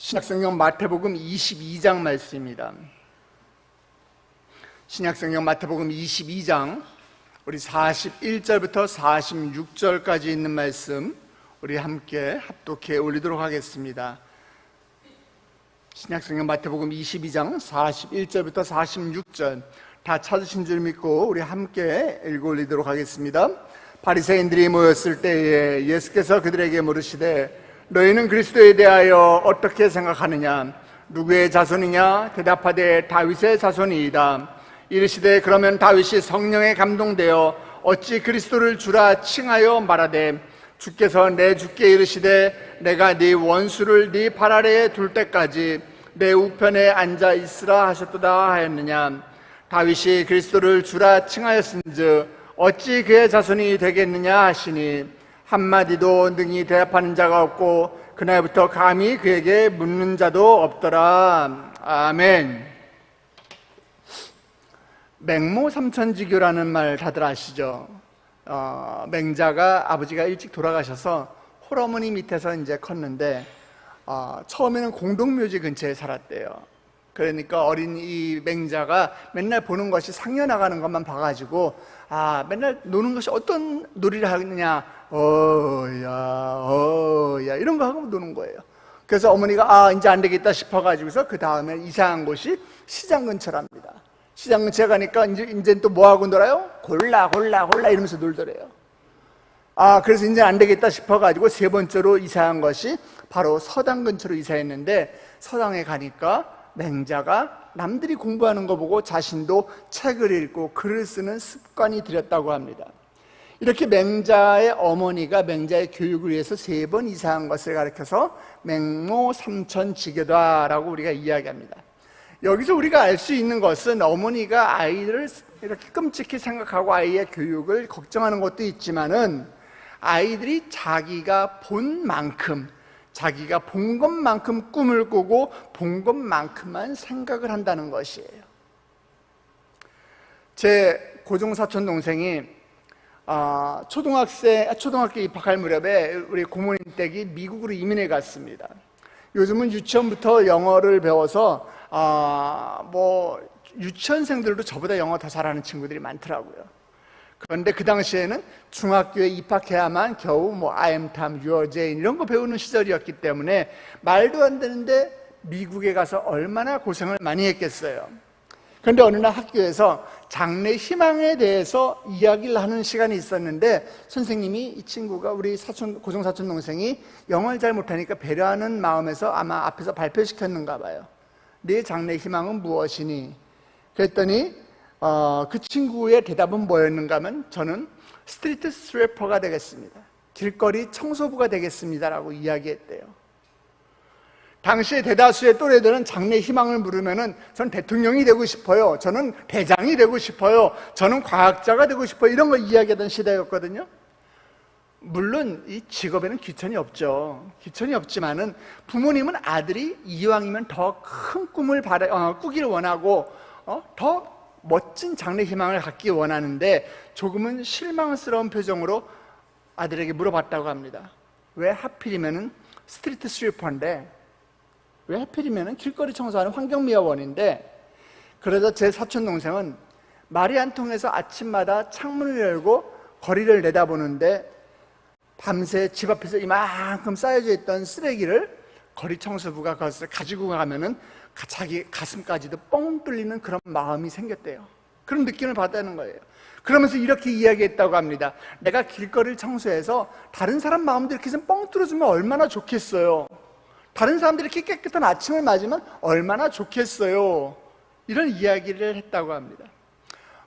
신약성경 마태복음 22장 말씀입니다. 신약성경 마태복음 22장 우리 41절부터 46절까지 있는 말씀 우리 함께 합독해 올리도록 하겠습니다. 신약성경 마태복음 22장 41절부터 46절 다 찾으신 줄 믿고 우리 함께 읽어 올리도록 하겠습니다. 바리새인들이 모였을 때에 예수께서 그들에게 물으시되 너희는 그리스도에 대하여 어떻게 생각하느냐? 누구의 자손이냐? 대답하되 다윗의 자손이이다. 이르시되 그러면 다윗이 성령에 감동되어 어찌 그리스도를 주라 칭하여 말하되 주께서 내 주께 이르시되 내가 네 원수를 네 발 아래에 둘 때까지 내 우편에 앉아 있으라 하셨도다 하였느냐? 다윗이 그리스도를 주라 칭하였은즉 어찌 그의 자손이 되겠느냐 하시니 한마디도 능히 대답하는 자가 없고 그날부터 감히 그에게 묻는 자도 없더라. 아멘. 맹모 삼천지교라는 말 다들 아시죠? 맹자가 아버지가 일찍 돌아가셔서 홀어머니 밑에서 이제 컸는데 처음에는 공동묘지 근처에 살았대요. 그러니까 어린 이 맹자가 맨날 보는 것이 상여 나가는 것만 봐가지고 맨날 노는 것이 어떤 놀이를 하느냐, 어야 이런 거 하고 노는 거예요. 그래서 어머니가 이제 안 되겠다 싶어가지고서 그 다음에 이사한 곳이 시장 근처랍니다. 시장 근처에 가니까 이제 또 뭐 하고 놀아요? 골라 이러면서 놀더래요. 그래서 이제 안 되겠다 싶어가지고 세 번째로 이사한 것이 바로 서당 근처로 이사했는데 서당에 가니까 맹자가 남들이 공부하는 거 보고 자신도 책을 읽고 글을 쓰는 습관이 들였다고 합니다. 이렇게 맹자의 어머니가 맹자의 교육을 위해서 3번 이사한 것을 가리켜서 맹모 삼천지교다라고 우리가 이야기합니다. 여기서 우리가 알 수 있는 것은 어머니가 아이를 이렇게 끔찍히 생각하고 아이의 교육을 걱정하는 것도 있지만은 아이들이 자기가 본 만큼 자기가 본 것만큼 꿈을 꾸고 본 것만큼만 생각을 한다는 것이에요. 제 고종사촌 동생이 초등학교 입학할 무렵에 우리 고모님 댁이 미국으로 이민해 갔습니다. 요즘은 유치원부터 영어를 배워서 유치원생들도 저보다 영어 더 잘하는 친구들이 많더라고요. 그런데 그 당시에는 중학교에 입학해야만 겨우 I am Tom, you are Jane 이런 거 배우는 시절이었기 때문에 말도 안 되는데 미국에 가서 얼마나 고생을 많이 했겠어요. 그런데 어느 날 학교에서 장래 희망에 대해서 이야기를 하는 시간이 있었는데 선생님이 이 친구가 우리 고종사촌 동생이 영어를 잘 못하니까 배려하는 마음에서 아마 앞에서 발표시켰는가 봐요. 네 장래 희망은 무엇이니? 그랬더니 그 친구의 대답은 뭐였는가 하면 저는 스트리트 스웨퍼가 되겠습니다. 길거리 청소부가 되겠습니다라고 이야기했대요. 당시에 대다수의 또래들은 장래 희망을 물으면은 저는 대통령이 되고 싶어요. 저는 대장이 되고 싶어요. 저는 과학자가 되고 싶어요. 이런 걸 이야기하던 시대였거든요. 물론 이 직업에는 귀천이 없죠. 귀천이 없지만은 부모님은 아들이 이왕이면 더 큰 꿈을 꾸기를 원하고 더 멋진 장래 희망을 갖기 원하는데 조금은 실망스러운 표정으로 아들에게 물어봤다고 합니다. 왜 하필이면은 스트리트 스위퍼인데, 왜 하필이면은 길거리 청소하는 환경미화원인데, 그래서 제 사촌 동생은 말이 안 통해서 아침마다 창문을 열고 거리를 내다보는데 밤새 집 앞에서 이만큼 쌓여져 있던 쓰레기를 거리 청소부가 그것을 가지고 가면은 자기 가슴까지도 뻥 뚫리는 그런 마음이 생겼대요. 그런 느낌을 받았다는 거예요. 그러면서 이렇게 이야기했다고 합니다. 내가 길거리를 청소해서 다른 사람 마음도 이렇게 좀 뻥 뚫어주면 얼마나 좋겠어요. 다른 사람들이 이렇게 깨끗한 아침을 맞으면 얼마나 좋겠어요. 이런 이야기를 했다고 합니다.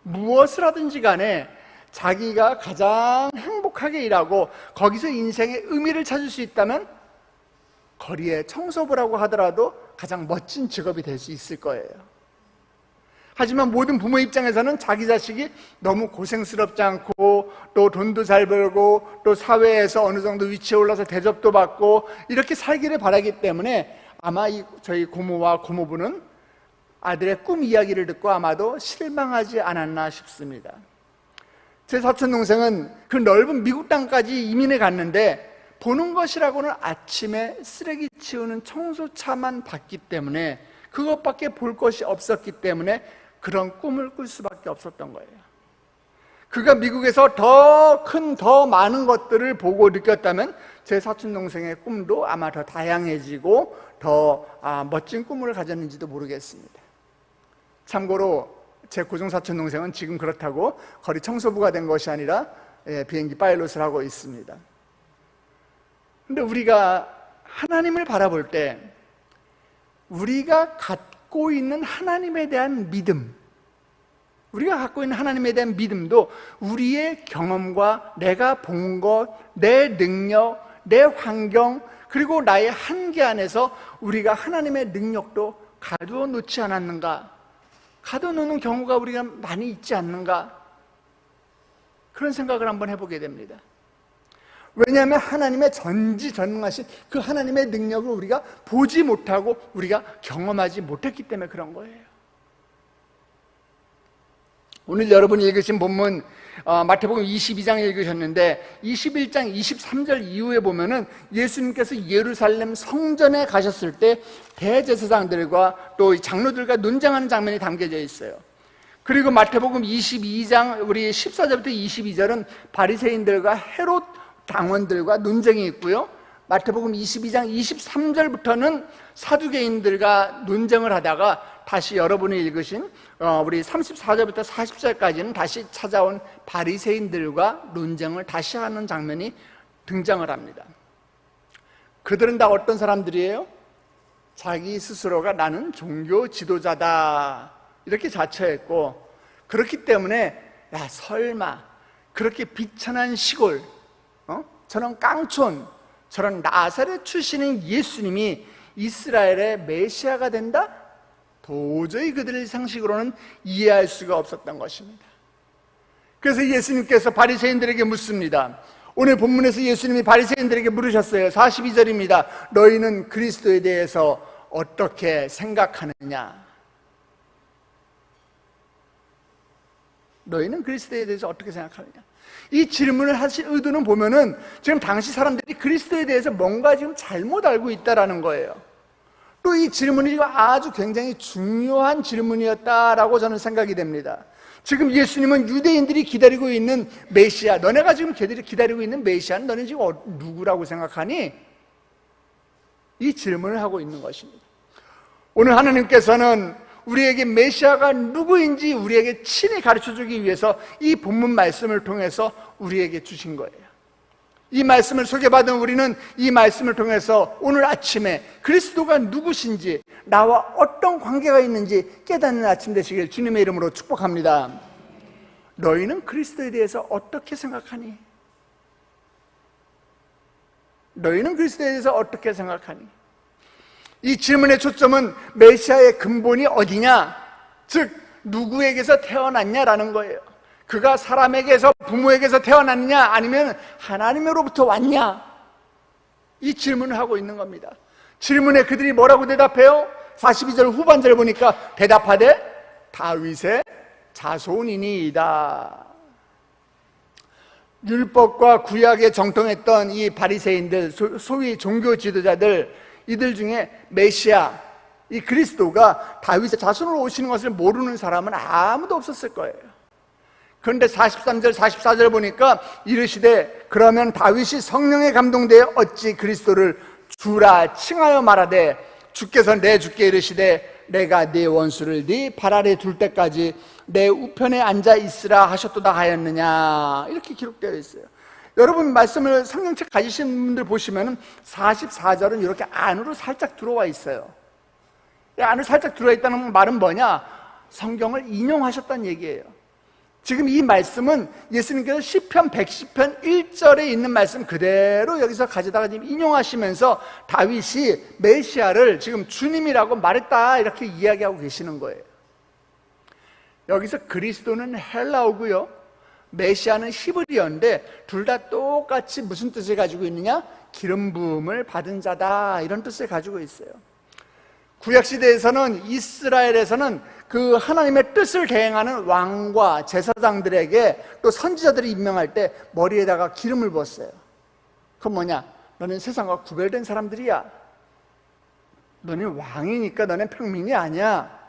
무엇을 하든지 간에 자기가 가장 행복하게 일하고 거기서 인생의 의미를 찾을 수 있다면 거리에 청소부라고 하더라도 가장 멋진 직업이 될 수 있을 거예요. 하지만 모든 부모 입장에서는 자기 자식이 너무 고생스럽지 않고 또 돈도 잘 벌고 또 사회에서 어느 정도 위치에 올라서 대접도 받고 이렇게 살기를 바라기 때문에 아마 저희 고모와 고모부는 아들의 꿈 이야기를 듣고 아마도 실망하지 않았나 싶습니다. 제 사촌 동생은 그 넓은 미국 땅까지 이민해 갔는데 보는 것이라고는 아침에 쓰레기 치우는 청소차만 봤기 때문에, 그것밖에 볼 것이 없었기 때문에 그런 꿈을 꿀 수밖에 없었던 거예요. 그가 미국에서 더 큰, 더 많은 것들을 보고 느꼈다면 제 사촌 동생의 꿈도 아마 더 다양해지고 더 멋진 꿈을 가졌는지도 모르겠습니다. 참고로 제 고중 사촌 동생은 지금 그렇다고 거리 청소부가 된 것이 아니라 비행기 파일럿을 하고 있습니다. 근데 우리가 하나님을 바라볼 때 우리가 갖고 있는 하나님에 대한 믿음, 우리가 갖고 있는 하나님에 대한 믿음도 우리의 경험과 내가 본 것, 내 능력, 내 환경, 그리고 나의 한계 안에서 우리가 하나님의 능력도 가두어 놓지 않았는가, 가두어 놓는 경우가 우리가 많이 있지 않는가, 그런 생각을 한번 해보게 됩니다. 왜냐하면 하나님의 전지전능하신 그 하나님의 능력을 우리가 보지 못하고 우리가 경험하지 못했기 때문에 그런 거예요. 오늘 여러분이 읽으신 본문 마태복음 22장 읽으셨는데 21장 23절 이후에 보면은 예수님께서 예루살렘 성전에 가셨을 때 대제사장들과 또 장로들과 논쟁하는 장면이 담겨져 있어요. 그리고 마태복음 22장 우리 14절부터 22절은 바리새인들과 헤롯 당원들과 논쟁이 있고요. 마태복음 22장 23절부터는 사두개인들과 논쟁을 하다가 다시 여러분이 읽으신 우리 34절부터 40절까지는 다시 찾아온 바리새인들과 논쟁을 다시 하는 장면이 등장을 합니다. 그들은 다 어떤 사람들이에요? 자기 스스로가 나는 종교 지도자다 이렇게 자처했고, 그렇기 때문에 야 설마 그렇게 비천한 시골, 저런 깡촌, 저런 나사렛 출신인 예수님이 이스라엘의 메시아가 된다? 도저히 그들의 상식으로는 이해할 수가 없었던 것입니다. 그래서 예수님께서 바리새인들에게 묻습니다. 오늘 본문에서 예수님이 바리새인들에게 물으셨어요. 42절입니다. 너희는 그리스도에 대해서 어떻게 생각하느냐? 너희는 그리스도에 대해서 어떻게 생각하느냐? 이 질문을 하신 의도는 보면은 지금 당시 사람들이 그리스도에 대해서 뭔가 지금 잘못 알고 있다라는 거예요. 또 이 질문이 지금 아주 굉장히 중요한 질문이었다라고 저는 생각이 됩니다. 지금 예수님은 유대인들이 기다리고 있는 메시아, 너네가 지금 기다리고 있는 메시아는 너네 지금 누구라고 생각하니? 이 질문을 하고 있는 것입니다. 오늘 하나님께서는 우리에게 메시아가 누구인지 우리에게 친히 가르쳐주기 위해서 이 본문 말씀을 통해서 우리에게 주신 거예요. 이 말씀을 소개받은 우리는 이 말씀을 통해서 오늘 아침에 그리스도가 누구신지, 나와 어떤 관계가 있는지 깨닫는 아침 되시길 주님의 이름으로 축복합니다. 너희는 그리스도에 대해서 어떻게 생각하니? 너희는 그리스도에 대해서 어떻게 생각하니? 이 질문의 초점은 메시아의 근본이 어디냐, 즉 누구에게서 태어났냐라는 거예요. 그가 사람에게서, 부모에게서 태어났느냐 아니면 하나님으로부터 왔냐, 이 질문을 하고 있는 겁니다. 질문에 그들이 뭐라고 대답해요? 42절 후반절을 보니까 대답하되 다윗의 자손이니이다. 율법과 구약에 정통했던 이 바리새인들, 소위 종교 지도자들, 이들 중에 메시아, 이 그리스도가 다윗의 자손으로 오시는 것을 모르는 사람은 아무도 없었을 거예요. 그런데 43절 44절 보니까 이르시되 그러면 다윗이 성령에 감동되어 어찌 그리스도를 주라 칭하여 말하되 주께서 내 주께 이르시되 내가 네 원수를 네 발 아래 둘 때까지 내 우편에 앉아 있으라 하셨도다 하였느냐, 이렇게 기록되어 있어요. 여러분 말씀을 성경책 가지신 분들 보시면 44절은 이렇게 안으로 살짝 들어와 있어요. 안으로 살짝 들어와 있다는 말은 뭐냐? 성경을 인용하셨다는 얘기예요. 지금 이 말씀은 예수님께서 시편 110편 1절에 있는 말씀 그대로 여기서 가져다가 지금 인용하시면서 다윗이 메시아를 지금 주님이라고 말했다 이렇게 이야기하고 계시는 거예요. 여기서 그리스도는 헬라어고요, 메시아는 히브리어인데 둘 다 똑같이 무슨 뜻을 가지고 있느냐? 기름 부음을 받은 자다, 이런 뜻을 가지고 있어요. 구약시대에서는 이스라엘에서는 그 하나님의 뜻을 대행하는 왕과 제사장들에게 또 선지자들이 임명할 때 머리에다가 기름을 부었어요. 그건 뭐냐? 너는 세상과 구별된 사람들이야. 너는 왕이니까 너는 평민이 아니야.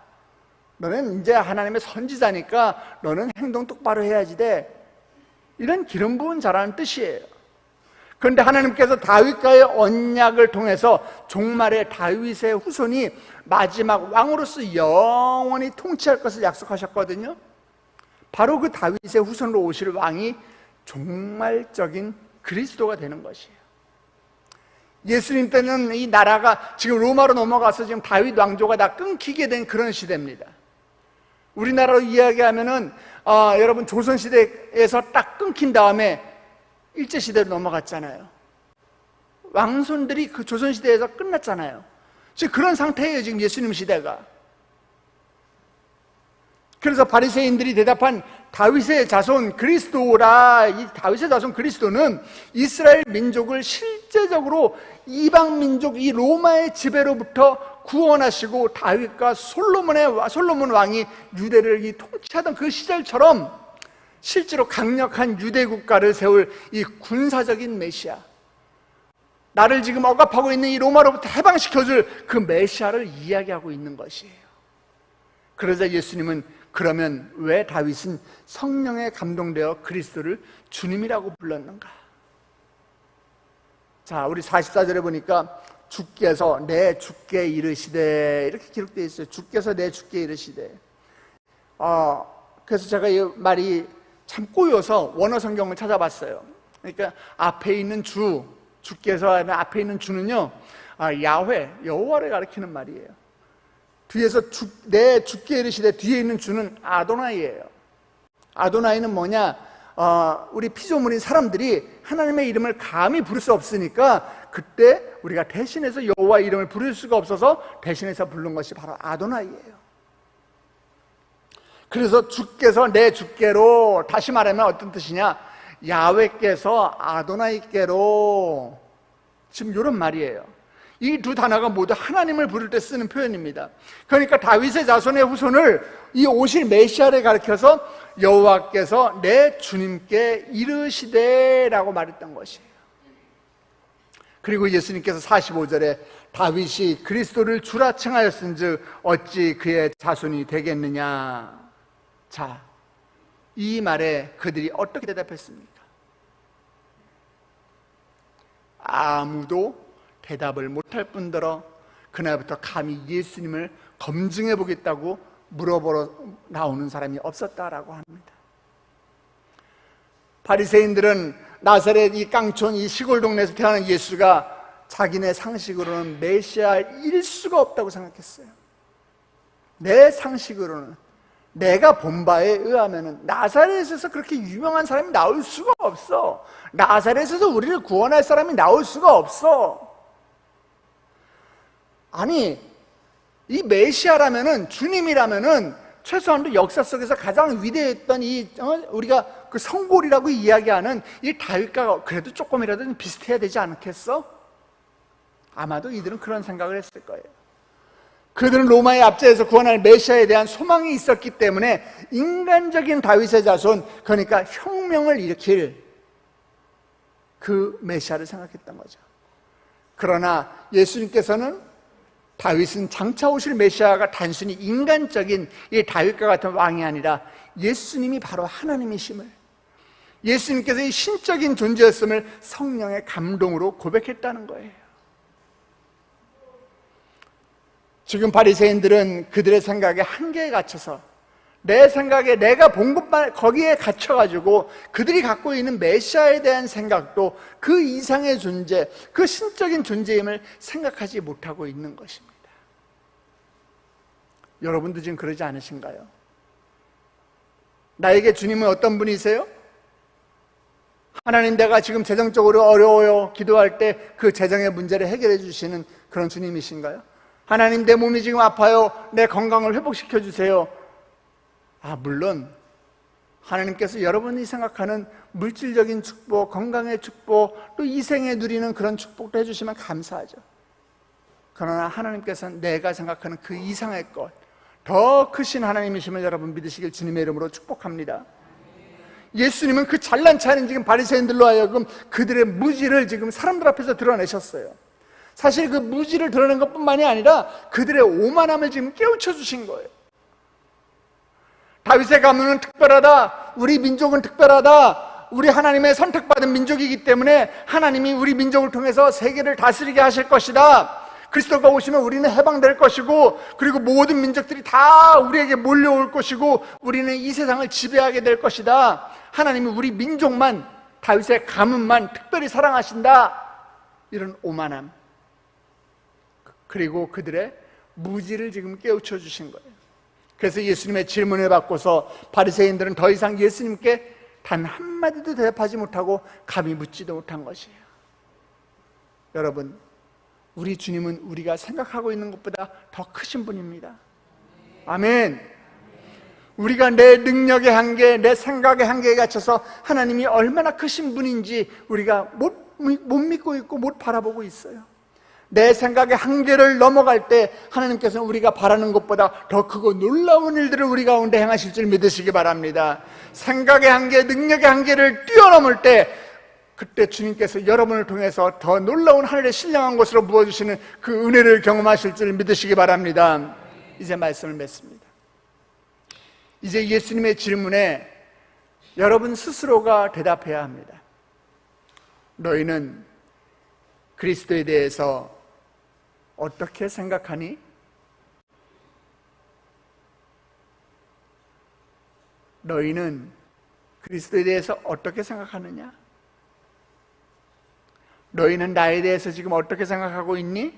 너는 이제 하나님의 선지자니까 너는 행동 똑바로 해야지 돼. 이런 기름 부은 자라는 뜻이에요. 그런데 하나님께서 다윗과의 언약을 통해서 종말의 다윗의 후손이 마지막 왕으로서 영원히 통치할 것을 약속하셨거든요. 바로 그 다윗의 후손으로 오실 왕이 종말적인 그리스도가 되는 것이에요. 예수님 때는 이 나라가 지금 로마로 넘어가서 지금 다윗 왕조가 다 끊기게 된 그런 시대입니다. 우리나라로 이야기하면은 여러분 조선시대에서 딱 끊긴 다음에 일제시대로 넘어갔잖아요. 왕손들이 그 조선시대에서 끝났잖아요. 지금 그런 상태예요, 지금 예수님 시대가. 그래서 바리새인들이 대답한 다윗의 자손 그리스도라, 이 다윗의 자손 그리스도는 이스라엘 민족을 실제적으로 이방 민족 이 로마의 지배로부터 구원하시고 다윗과 솔로몬 왕이 유대를 통치하던 그 시절처럼 실제로 강력한 유대 국가를 세울 이 군사적인 메시아, 나를 지금 억압하고 있는 이 로마로부터 해방시켜줄 그 메시아를 이야기하고 있는 것이에요. 그러자 예수님은 그러면 왜 다윗은 성령에 감동되어 그리스도를 주님이라고 불렀는가? 자, 우리 44절에 보니까 주께서 내 주께 이르시되 이렇게 기록되어 있어요. 주께서 내 주께 이르시되. 그래서 제가 이 말이 참 꼬여서 원어 성경을 찾아봤어요. 그러니까 앞에 있는 주께서 하면 앞에 있는 주는요, 야훼, 여호와를 가리키는 말이에요. 뒤에서 내 주께 이르시되 뒤에 있는 주는 아도나이예요. 아도나이는 뭐냐? 우리 피조물인 사람들이 하나님의 이름을 감히 부를 수 없으니까 그때 우리가 대신해서 여호와 이름을 부를 수가 없어서 대신해서 부른 것이 바로 아도나이예요. 그래서 주께서 내 주께로, 다시 말하면 어떤 뜻이냐? 야훼께서 아도나이께로, 지금 이런 말이에요. 이 두 단어가 모두 하나님을 부를 때 쓰는 표현입니다. 그러니까 다윗의 자손의 후손을 이 오실 메시아를 가리켜서 여호와께서 내 주님께 이르시되라고 말했던 것이에요. 그리고 예수님께서 45절에 다윗이 그리스도를 주라 칭하였은즉 어찌 그의 자손이 되겠느냐. 자, 이 말에 그들이 어떻게 대답했습니까? 아무도 대답을 못할 뿐더러 그날부터 감히 예수님을 검증해 보겠다고 물어보러 나오는 사람이 없었다라고 합니다. 바리새인들은 나사렛 이 깡촌 이 시골 동네에서 태어난 예수가 자기네 상식으로는 메시아일 수가 없다고 생각했어요. 내 상식으로는, 내가 본 바에 의하면 나사렛에서 그렇게 유명한 사람이 나올 수가 없어. 나사렛에서 우리를 구원할 사람이 나올 수가 없어. 아니, 이 메시아라면은, 주님이라면은 최소한도 역사 속에서 가장 위대했던 우리가 그 성골이라고 이야기하는 이 다윗과 그래도 조금이라도 비슷해야 되지 않겠어? 아마도 이들은 그런 생각을 했을 거예요. 그들은 로마의 압제에서 구원할 메시아에 대한 소망이 있었기 때문에 인간적인 다윗의 자손, 그러니까 혁명을 일으킬 그 메시아를 생각했던 거죠. 그러나 예수님께서는 다윗은 장차 오실 메시아가 단순히 인간적인 이 다윗과 같은 왕이 아니라 예수님이 바로 하나님이심을, 예수님께서 이 신적인 존재였음을 성령의 감동으로 고백했다는 거예요. 지금 바리새인들은 그들의 생각에 한계에 갇혀서, 내 생각에 내가 본 것만 거기에 갇혀가지고 그들이 갖고 있는 메시아에 대한 생각도 그 이상의 존재, 그 신적인 존재임을 생각하지 못하고 있는 것입니다. 여러분도 지금 그러지 않으신가요? 나에게 주님은 어떤 분이세요? 하나님, 내가 지금 재정적으로 어려워요 기도할 때 그 재정의 문제를 해결해 주시는 그런 주님이신가요? 하나님, 내 몸이 지금 아파요, 내 건강을 회복시켜 주세요. 물론 하나님께서 여러분이 생각하는 물질적인 축복, 건강의 축복, 또 이 생에 누리는 그런 축복도 해주시면 감사하죠. 그러나 하나님께서는 내가 생각하는 그 이상의 것, 더 크신 하나님이심을 여러분 믿으시길 주님의 이름으로 축복합니다. 예수님은 그 잘난 체 하는 지금 바리새인들로 하여금 그들의 무지를 지금 사람들 앞에서 드러내셨어요. 사실 그 무지를 드러낸 것뿐만이 아니라 그들의 오만함을 지금 깨우쳐 주신 거예요. 다윗의 가문은 특별하다, 우리 민족은 특별하다, 우리 하나님의 선택받은 민족이기 때문에 하나님이 우리 민족을 통해서 세계를 다스리게 하실 것이다, 그리스도가 오시면 우리는 해방될 것이고, 그리고 모든 민족들이 다 우리에게 몰려올 것이고, 우리는 이 세상을 지배하게 될 것이다, 하나님이 우리 민족만, 다윗의 가문만 특별히 사랑하신다, 이런 오만함, 그리고 그들의 무지를 지금 깨우쳐 주신 거예요. 그래서 예수님의 질문을 받고서 바리새인들은 더 이상 예수님께 단 한마디도 대답하지 못하고 감히 묻지도 못한 것이에요. 여러분, 우리 주님은 우리가 생각하고 있는 것보다 더 크신 분입니다. 아멘. 우리가 내 능력의 한계, 내 생각의 한계에 갇혀서 하나님이 얼마나 크신 분인지 우리가 못 믿고 있고 못 바라보고 있어요. 내 생각의 한계를 넘어갈 때 하나님께서는 우리가 바라는 것보다 더 크고 놀라운 일들을 우리 가운데 행하실 줄 믿으시기 바랍니다. 생각의 한계, 능력의 한계를 뛰어넘을 때 그때 주님께서 여러분을 통해서 더 놀라운 하늘의 신령한 것으로 부어주시는 그 은혜를 경험하실 줄 믿으시기 바랍니다. 이제 말씀을 맺습니다. 이제 예수님의 질문에 여러분 스스로가 대답해야 합니다. 너희는 그리스도에 대해서 어떻게 생각하니? 너희는 그리스도에 대해서 어떻게 생각하느냐? 너희는 나에 대해서 지금 어떻게 생각하고 있니?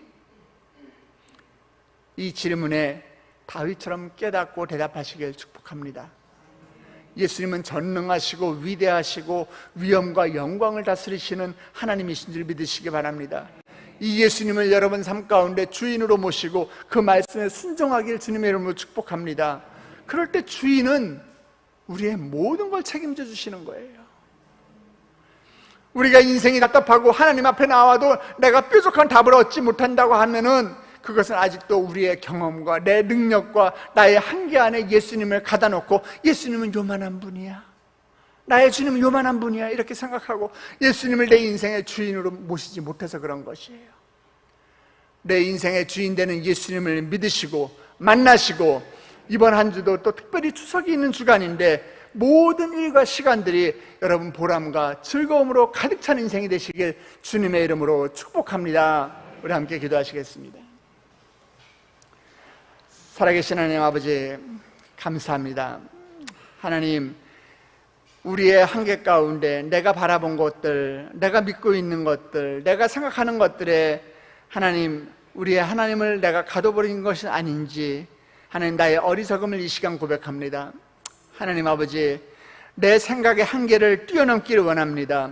이 질문에 다윗처럼 깨닫고 대답하시길 축복합니다. 예수님은 전능하시고 위대하시고 위엄과 영광을 다스리시는 하나님이신 줄 믿으시기 바랍니다. 이 예수님을 여러분 삶 가운데 주인으로 모시고 그 말씀에 순종하길 주님의 이름으로 축복합니다. 그럴 때 주인은 우리의 모든 걸 책임져 주시는 거예요. 우리가 인생이 답답하고 하나님 앞에 나와도 내가 뾰족한 답을 얻지 못한다고 하면은 그것은 아직도 우리의 경험과 내 능력과 나의 한계 안에 예수님을 가다 놓고 예수님은 요만한 분이야, 나의 주님은 요만한 분이야 이렇게 생각하고 예수님을 내 인생의 주인으로 모시지 못해서 그런 것이에요. 내 인생의 주인 되는 예수님을 믿으시고 만나시고, 이번 한 주도 또 특별히 추석이 있는 주간인데 모든 일과 시간들이 여러분 보람과 즐거움으로 가득 찬 인생이 되시길 주님의 이름으로 축복합니다. 우리 함께 기도하시겠습니다. 살아계신 하나님 아버지, 감사합니다. 하나님, 우리의 한계 가운데 내가 바라본 것들, 내가 믿고 있는 것들, 내가 생각하는 것들에 하나님, 우리의 하나님을 내가 가둬버린 것이 아닌지 하나님, 나의 어리석음을 이 시간 고백합니다. 하나님 아버지, 내 생각의 한계를 뛰어넘기를 원합니다.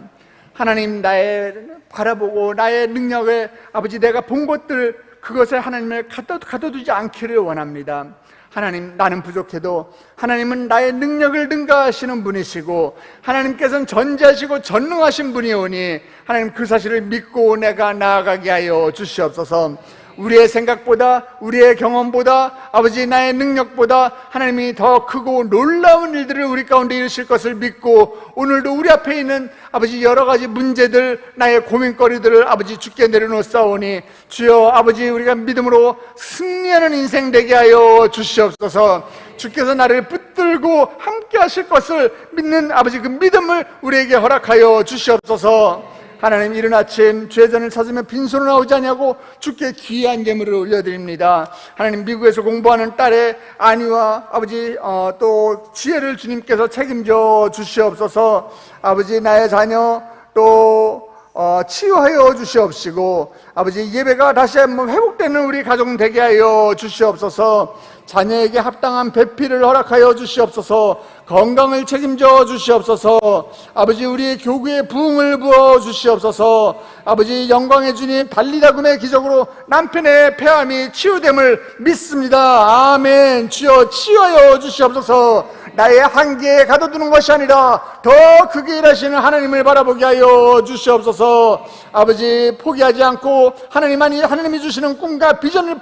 하나님, 나의 바라보고 나의 능력을 아버지 내가 본 것들, 그것을 하나님을 가둬두지 않기를 원합니다. 하나님, 나는 부족해도 하나님은 나의 능력을 능가하시는 분이시고 하나님께서는 전지하시고 전능하신 분이오니 하나님, 그 사실을 믿고 내가 나아가게 하여 주시옵소서. 우리의 생각보다, 우리의 경험보다, 아버지 나의 능력보다 하나님이 더 크고 놀라운 일들을 우리 가운데 이루실 것을 믿고, 오늘도 우리 앞에 있는 아버지 여러 가지 문제들, 나의 고민거리들을 아버지 주께 내려놓사오니 주여 아버지, 우리가 믿음으로 승리하는 인생 되게 하여 주시옵소서. 주께서 나를 붙들고 함께 하실 것을 믿는 아버지 그 믿음을 우리에게 허락하여 주시옵소서. 하나님, 이른 아침 주의 전을 찾으며 빈손으로 나오지 않냐고 주께 귀한 예물을 올려드립니다. 하나님, 미국에서 공부하는 딸의 안위와 아버지 또 지혜를 주님께서 책임져 주시옵소서. 아버지, 나의 자녀 또 치유하여 주시옵시고 아버지, 예배가 다시 한번 회복되는 우리 가정 되게 하여 주시옵소서. 자녀에게 합당한 배필을 허락하여 주시옵소서. 건강을 책임져 주시옵소서. 아버지, 우리의 교구에 부흥을 부어 주시옵소서. 아버지, 영광의 주님, 달리다금의 기적으로 남편의 폐암이 치유됨을 믿습니다. 아멘. 주여 치유하여 주시옵소서. 나의 한계에 가둬두는 것이 아니라 더 크게 일하시는 하나님을 바라보게 하여 주시옵소서. 아버지, 포기하지 않고 하나님이 주시는 꿈과 비전을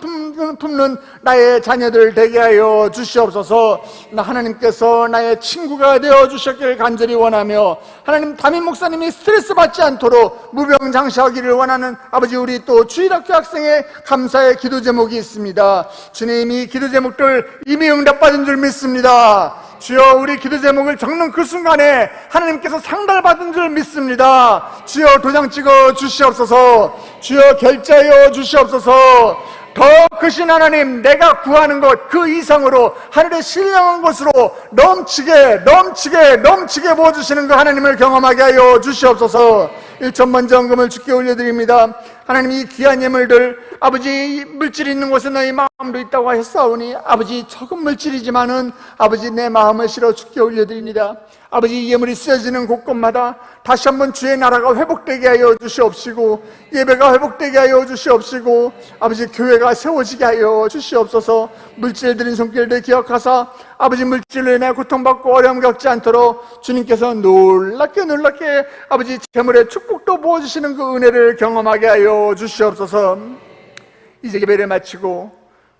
품는 나의 자녀들 되게 하여 주시옵소서. 하나님께서 나의 친구가 되어 주셨기를 간절히 원하며, 하나님, 담임 목사님이 스트레스 받지 않도록 무병장수하기를 원하는 아버지, 우리 또 주일학교 학생의 감사의 기도 제목이 있습니다. 주님이 기도 제목들 이미 응답받은 줄 믿습니다. 주여, 우리 기도 제목을 적는 그 순간에 하나님께서 상달을 받은 줄 믿습니다. 주여, 도장 찍어 주시옵소서. 주여, 결제하여 주시옵소서. 더 크신 하나님, 내가 구하는 것 그 이상으로 하늘의 신령한 것으로 넘치게 부어주시는 그 하나님을 경험하게 하여 주시옵소서. 1천만 정금을 주께 올려드립니다. 하나님, 이 귀한 예물들, 아버지, 물질이 있는 곳에 너희 마음도 있다고 하셨사오니, 아버지, 적은 물질이지만은 아버지, 내 마음을 실어 주께 올려드립니다. 아버지, 이 예물이 쓰여지는 곳곳마다 다시 한번 주의 나라가 회복되게 하여 주시옵시고, 예배가 회복되게 하여 주시옵시고, 아버지, 교회가 세워지게 하여 주시옵소서. 물질 드린 손길들 기억하사 아버지, 물질로 인해 고통받고 어려움 겪지 않도록 주님께서 놀랍게 아버지, 재물의 축복도 부어주시는 그 은혜를 경험하게 하여 주시옵소서. 이제 예배를 마치고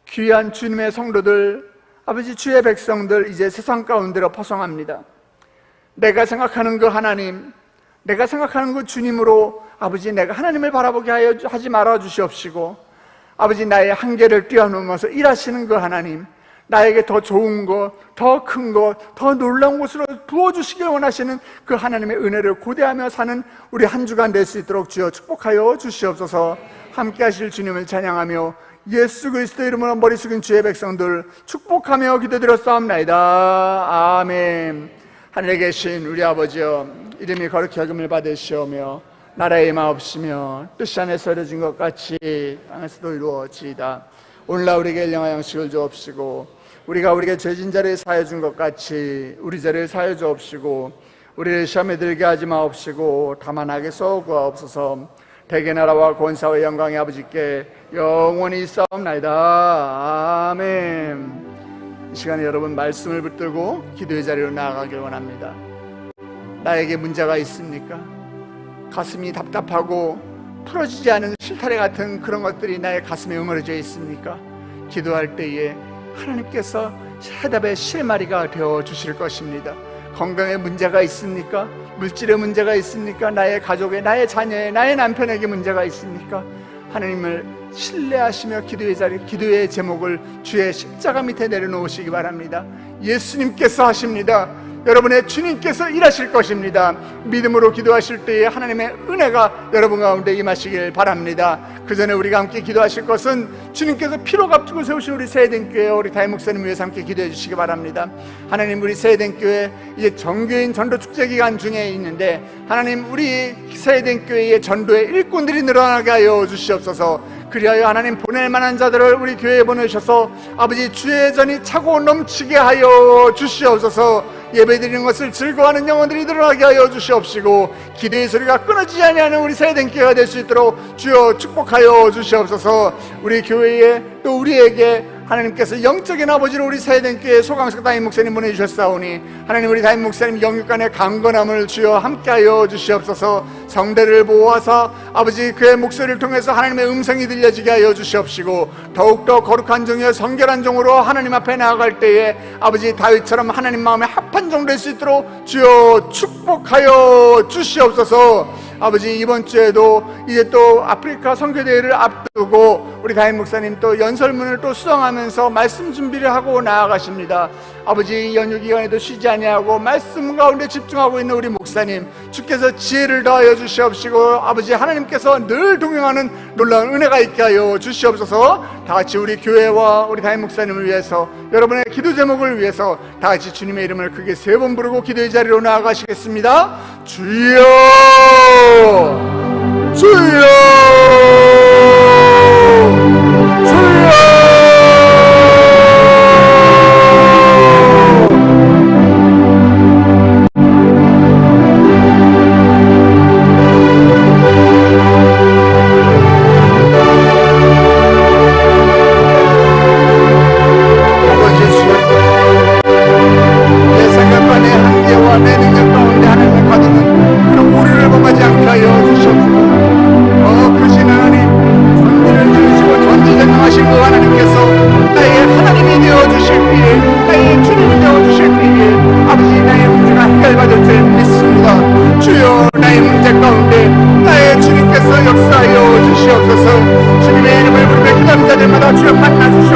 귀한 주님의 성도들, 아버지, 주의 백성들 이제 세상 가운데로 파송합니다. 내가 생각하는 그 하나님, 내가 생각하는 그 주님으로 아버지, 내가 하나님을 바라보게 하지 말아 주시옵시고, 아버지, 나의 한계를 뛰어넘어서 일하시는 그 하나님, 나에게 더 좋은 것, 더 큰 것, 더 놀라운 것으로 부어주시길 원하시는 그 하나님의 은혜를 고대하며 사는 우리 한 주간 될 수 있도록 주여 축복하여 주시옵소서. 함께 하실 주님을 찬양하며 예수 그리스도 이름으로 머리 숙인 주의 백성들 축복하며 기도드렸사옵나이다. 아멘. 하늘에 계신 우리 아버지여, 이름이 거룩히 여김을 받으시오며 나라의 임하옵시며 뜻이 안에서 이루어진 것 같이 땅에서도 이루어지이다. 오늘날 우리에게 일용할 양식을 주옵시고, 우리가 우리에게 죄진 자를 사하여 준 것 같이 우리 죄를 사하여 주옵시고, 우리를 시험에 들게 하지 마옵시고 다만 악에서 구하옵소서. 대개 나라와 권사와 영광의 아버지께 영원히 있사옵나이다. 아멘. 이 시간에 여러분 말씀을 붙들고 기도의 자리로 나아가길 원합니다. 나에게 문제가 있습니까? 가슴이 답답하고 풀어지지 않은 실타래 같은 그런 것들이 나의 가슴에 응어려져 있습니까? 기도할 때에 하나님께서 해답의 실마리가 되어 주실 것입니다. 건강에 문제가 있습니까? 물질에 문제가 있습니까? 나의 가족에, 나의 자녀에, 나의 남편에게 문제가 있습니까? 하나님을 신뢰하시며 기도의 자리, 기도의 제목을 주의 십자가 밑에 내려놓으시기 바랍니다. 예수님께서 하십니다. 여러분의 주님께서 일하실 것입니다. 믿음으로 기도하실 때에 하나님의 은혜가 여러분 가운데 임하시길 바랍니다. 그 전에 우리가 함께 기도하실 것은 주님께서 피로 값주고 세우신 우리 세대교회 우리 담임 목사님 위해서 함께 기도해 주시기 바랍니다. 하나님, 우리 세대교회 이제 정교인 전도 축제 기간 중에 있는데, 하나님, 우리 세대교회의 전도의 일꾼들이 늘어나게 하여 주시옵소서. 그리하여 하나님, 보낼 만한 자들을 우리 교회에 보내셔서 아버지, 주의 전이 차고 넘치게 하여 주시옵소서. 예배드리는 것을 즐거워하는 영혼들이 늘어나게 하여 주시옵시고, 기도의 소리가 끊어지지 아니하는 우리 세대교회가 될 수 있도록 주여 축복하여 주시옵소서. 우리 교회에 또 우리에게 하나님께서 영적인 아버지로 우리 세대교회 소강석 담임 목사님 보내주셨사오니, 하나님, 우리 담임 목사님 영육간의 강건함을 주여 함께하여 주시옵소서. 성대를 보호하사 아버지, 그의 목소리를 통해서 하나님의 음성이 들려지게 하여 주시옵시고, 더욱더 거룩한 종이여 성결한 종으로 하나님 앞에 나아갈 때에 아버지, 다윗처럼 하나님 마음에 합한 종 될 수 있도록 주여 축복하여 주시옵소서. 아버지, 이번 주에도 이제 또 아프리카 선교대회를 앞두고 우리 담임 목사님 또 연설문을 또 수정하면서 말씀 준비를 하고 나아가십니다. 아버지, 연휴 기간에도 쉬지 아니하고 말씀 가운데 집중하고 있는 우리 목사님, 주께서 지혜를 더하여 주시옵시고, 아버지, 하나님께서 늘 동행하는 놀라운 은혜가 있게 하여 주시옵소서. 다 같이 우리 교회와 우리 담임 목사님을 위해서, 여러분의 기도 제목을 위해서 다 같이 주님의 이름을 크게 3번 부르고 기도의 자리로 나아가시겠습니다. 주여, 주여, 주여. 주실 때에 아버지 나의 문제가 해결받을 줄 믿습니다. 주여 나의 문제 가운데 나의 주님께서 역사하여 주시옵소서. 주님의 이름을 부르며 기다린 자들마다 주여 만나 주시옵소서.